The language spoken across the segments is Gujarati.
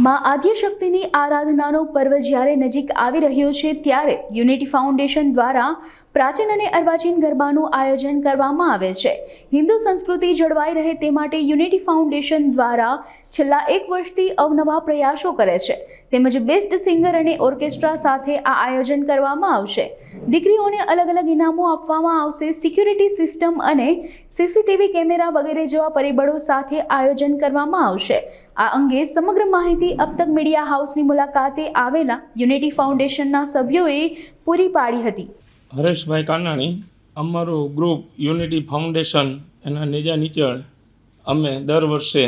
માં આદ્યશક્તિની આરાધનાનો પર્વ જ્યારે નજીક આવી રહ્યો છે ત્યારે યુનિટી ફાઉન્ડેશન દ્વારા પ્રાચીન અને અર્વાચીન ગરબાનું આયોજન કરવામાં આવે છે। હિન્દુ સંસ્કૃતિ જળવાઈ રહે તે માટે યુનિટી ફાઉન્ડેશન દ્વારા છેલ્લા 1 વર્ષથી અવનવા પ્રયાસો કરે છે તેમજ બેસ્ટ સિંગર અને ઓર્કેસ્ટ્રા સાથે આ આયોજન કરવામાં આવશે। દીકરીઓને અલગ અલગ ઇનામો આપવામાં આવશે। સિક્યુરિટી સિસ્ટમ અને સીસીટીવી કેમેરા વગેરે જેવા પરિબળો સાથે આયોજન કરવામાં આવશે। આ અંગે સમગ્ર માહિતી अब तक મીડિયા હાઉસની મુલાકાતે આવેલા યુનિટી ફાઉન્ડેશનના સભ્યોએ પૂરી પાડી હતી। હરેશભાઈ કાનાણી, અમારું ગ્રુપ યુનિટી ફાઉન્ડેશન એના નેજા નીચળ અમે દર વર્ષે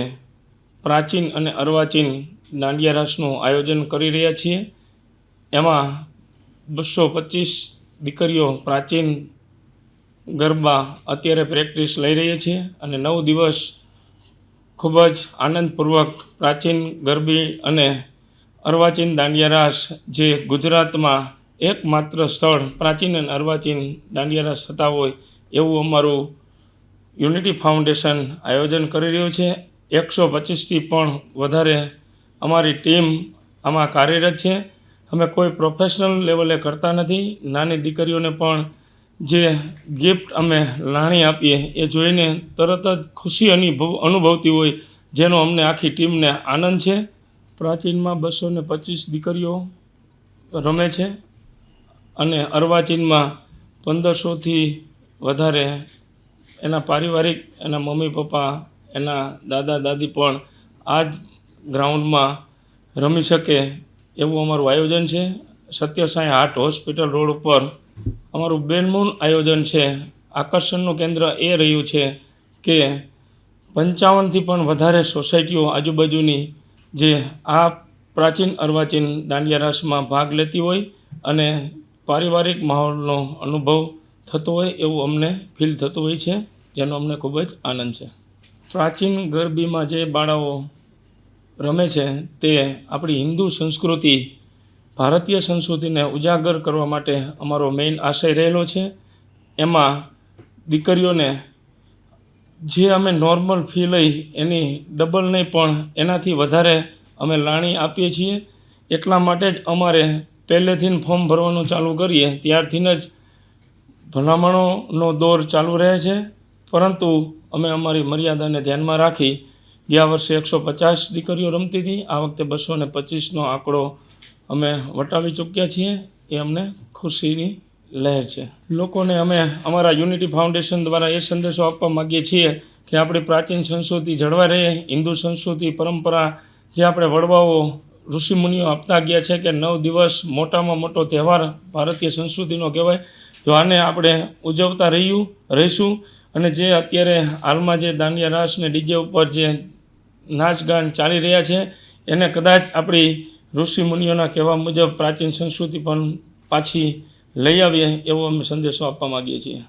પ્રાચીન અને અર્વાચીન દાંડિયા રાસનું આયોજન કરી રહ્યા છીએ। એમાં 225 દીકરીઓ પ્રાચીન ગરબા અત્યારે પ્રેક્ટિસ લઈ રહી છે અને 9 દિવસ ખૂબ જ આનંદપૂર્વક પ્રાચીન ગરબી અને અર્વાચીન દાંડિયા રાસ જે ગુજરાતમાં એકમાત્ર સ્થળ પ્રાચીન અને અર્વાચીન દાંડિયા રાસ થતા હોય એવું અમારું યુનિટી ફાઉન્ડેશન આયોજન કરી રહ્યું છે। 125થી પણ વધારે અમારી ટીમ આમાં કાર્યરત છે। અમે કોઈ પ્રોફેશનલ લેવલે કરતા નથી। નાની દીકરીઓને પણ જે ગિફ્ટ અમે લાણી આપીએ એ જોઈને તરત જ ખુશી અનુભવતી હોય, જેનો અમને આખી ટીમને આનંદ છે। પ્રાચીનમાં 225 દીકરીઓ રમે છે અને અર્વાચીનમાં 1500થી વધારે એના પારિવારિક, એના મમ્મી પપ્પા, એના દાદા દાદી પણ આ જ ગ્રાઉન્ડમાં રમી શકે એવું અમારું આયોજન છે। સત્યસાઈ હાર્ટ હોસ્પિટલ રોડ ઉપર અમારું બેનમૂન આયોજન છે। આકર્ષણનું કેન્દ્ર એ રહ્યું છે કે 55થી પણ વધારે સોસાયટીઓ આજુબાજુની જે આ પ્રાચીન અર્વાચીન દાંડિયા રાસમાં ભાગ લેતી હોય અને પારિવારિક માહોલનો અનુભવ થતો હોય એવું અમને ફીલ થતું હોય છે, જેનો અમને ખૂબ જ આનંદ છે। પ્રાચીન ગરબીમાં જે બાળાઓ રમે છે તે આપણી હિન્દુ સંસ્કૃતિ, ભારતીય સંસ્કૃતિને ઉજાગર કરવા માટે અમારો મેઇન આશય રહેલો છે। એમાં દીકરીઓને જે અમે નોર્મલ ફી લઈ એની ડબલ નહીં પણ એનાથી વધારે અમે લાણી આપીએ છીએ। એટલા માટે જ અમારે પહેલેથી ફોર્મ ભરવાનું ચાલુ કરીએ ત્યારથી જ ભલામણોનો દોર ચાલુ રહે છે, પરંતુ અમે અમારી મર્યાદાને ધ્યાનમાં રાખી ગયા વર્ષે 150 દીકરીઓ રમતી હતી, આ વખતે 225નો આંકડો અમે વટાવી ચૂક્યા છીએ। એ અમને ખુશીની લહેર છે। લોકોને અમે અમારા યુનિટી ફાઉન્ડેશન દ્વારા એ સંદેશો આપવા માગીએ છીએ કે આપણી પ્રાચીન સંસ્કૃતિ જળવાઈ રહે। હિન્દુ સંસ્કૃતિ પરંપરા જે આપણે વડવાઓ ઋષિમુનિઓ આપતા ગયા છે કે 9 દિવસ મોટામાં મોટો તહેવાર ભારતીય સંસ્કૃતિનો કહેવાય, જો આને આપણે ઉજવતા રહીશું અને જે અત્યારે હાલમાં જે દાંડિયા રાસ ને ડીજે ઉપર જે નાચ ગાન ચાલી રહ્યા છે એને કદાચ આપણી ઋષિમુનિઓના કહેવા મુજબ પ્રાચીન સંસ્કૃતિ પણ પાછી લઈ આવીએ એવો અમે સંદેશો આપવા માગીએ છીએ।